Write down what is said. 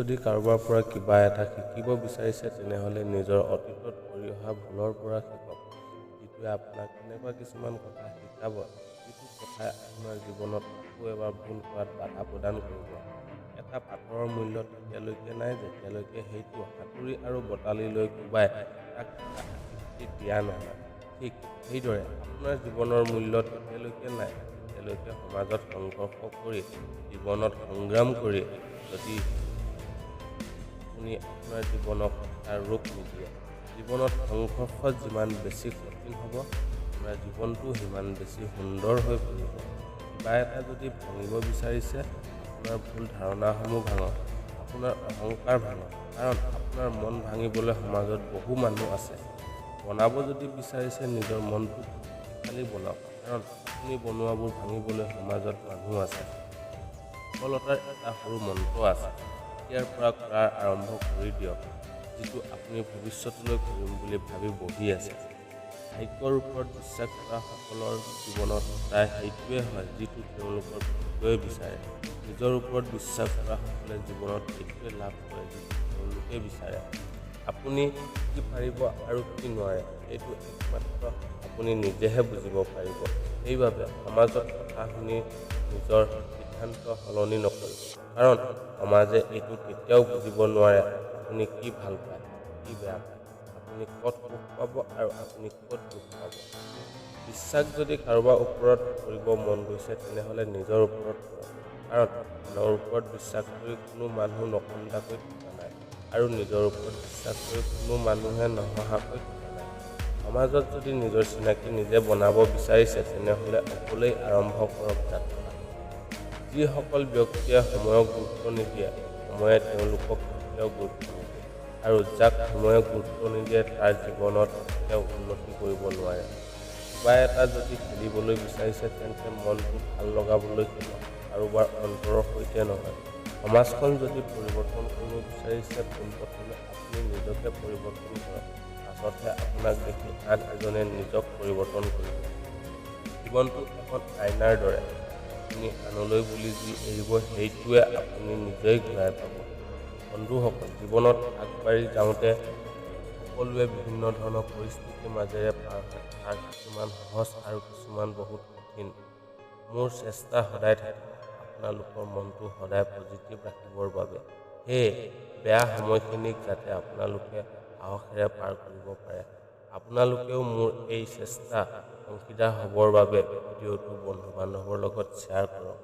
যদি কাৰোবাৰ পৰা কিবা এটা শিকিব বিচাৰিছে তেনেহলে নিজৰ অতীতত কৰি অহা ভুলৰ পৰা শিকক যিটোৱে আপোনাক এনেকুৱা কিছুমান কথা শিকাব যিটো কথাই আপোনাৰ জীৱনত আকৌ এবাৰ ভুল কৰাত বাধা প্ৰদান কৰিব এটা পাথৰৰ মূল্য তেতিয়ালৈকে নাই যেতিয়ালৈকে সেইটো হাতুৰি আৰু বটালি লৈ কোবাই তাক এটা আকৃতি দিয়া নহয় ঠিক সেইদৰে আপোনাৰ জীৱনৰ মূল্য তেতিয়ালৈকে নাই যেতিয়ালৈকে সমাজত সংঘৰ্ষ কৰি জীৱনত সংগ্ৰাম কৰি যদি আপুনি আপোনাৰ জীৱনক এটা ৰূপ নিদিয়ে জীৱনত সংঘৰ্ষ যিমান বেছি কঠিন হ'ব আপোনাৰ জীৱনটো সিমান বেছি সুন্দৰ হৈ পৰিব কিবা এটা যদি ভাঙিব বিচাৰিছে আপোনাৰ ভুল ধাৰণাসমূহ ভাঙক আপোনাৰ অহংকাৰ ভাঙক কাৰণ আপোনাৰ মন ভাঙিবলৈ সমাজত বহু মানুহ আছে বনাব যদি বিচাৰিছে নিজৰ মনটো শক্তিশালী বনাওক কাৰণ আপুনি বনোৱাবোৰ ভাঙিবলৈ সমাজত মানুহ আছে সফলতাৰ এটা সৰু মন্ত্ৰ আছে ইয়াৰ পৰা কৰাৰ আৰম্ভ কৰি দিয়ক যিটো আপুনি ভৱিষ্যতলৈ কৰিম বুলি ভাবি বহি আছে ভাগ্যৰ ওপৰত বিশ্বাস কৰা সকলৰ জীৱনত প্ৰায় সেইটোৱে হয় যিটো তেওঁলোকৰ ভাগ্যই বিচাৰে নিজৰ ওপৰত বিশ্বাস কৰা সকলে জীৱনত এইটোৱে লাভ কৰে যিটো তেওঁলোকে বিচাৰে আপুনি কি পাৰিব আৰু কি নোৱাৰে এইটো একমাত্ৰ আপুনি নিজেহে বুজিব পাৰিব সেইবাবে সমাজত কথা শুনি নিজৰ সিদ্ধান্ত সলনি নকৰিব কাৰণ সমাজে এইটো কেতিয়াও বুজিব নোৱাৰে আপুনি কি ভাল পায় কি বেয়া পায় আপুনি ক'ত সুখ পাব আৰু আপুনি ক'ত দুখ পাব বিশ্বাস যদি কাৰোবাৰ ওপৰত কৰিব মন গৈছে তেনেহলে নিজৰ ওপৰত কৰক কাৰণ আনৰ ওপৰত বিশ্বাস কৰি কোনো মানুহ নকন্দাকৈ থকা নাই আৰু নিজৰ ওপৰত বিশ্বাস কৰি কোনো মানুহে নহহাকৈ থকা নাই সমাজত যদি নিজৰ চিনাকি নিজে বনাব বিচাৰিছে তেনেহলে অকলেই আৰম্ভ কৰক যাত্ৰা যিসকল ব্যক্তিয়ে সময়ক গুৰুত্ব নিদিয়ে সময়ে তেওঁলোকক কেতিয়াও গুৰুত্ব নিদিয়ে আৰু যাক সময়ে গুৰুত্ব নিদিয়ে তাৰ জীৱনত কেতিয়াও উন্নতি কৰিব নোৱাৰে কিবা এটা যদি খেলিবলৈ বিচাৰিছে তেন্তে মনটো ভাল লগাবলৈ খেলক কাৰোবাৰ অন্তৰৰ সৈতে নহয় সমাজখন যদি পৰিৱৰ্তন কৰিব বিচাৰিছে পোনপ্ৰথমে আপুনি নিজকে পৰিৱৰ্তন কৰক পাছতহে আপোনাক দেখি আন এজনে নিজক পৰিৱৰ্তন কৰিব জীৱনটো এখন আইনাৰ দৰে আপুনি আনলৈ বুলি যি এৰিব সেইটোৱে আপুনি নিজেই ঘূৰাই পাব বন্ধুসকল জীৱনত আগবাঢ়ি যাওঁতে সকলোৱে বিভিন্ন ধৰণৰ পৰিস্থিতিৰ মাজেৰে পাৰ হয় তাৰ কিছুমান সহজ আৰু কিছুমান বহুত কঠিন মোৰ চেষ্টা সদায় থাকে আপোনালোকৰ মনটো সদায় পজিটিভ ৰাখিবৰ বাবে সেয়ে বেয়া সময়খিনিক যাতে আপোনালোকে সাহসেৰে পাৰ কৰিব পাৰে আপোনালোকেও মোৰ এই চেষ্টা অংশীদাৰ হ'বৰ বাবে ভিডিঅ'টো বন্ধু বান্ধৱৰ লগত শ্বেয়াৰ কৰক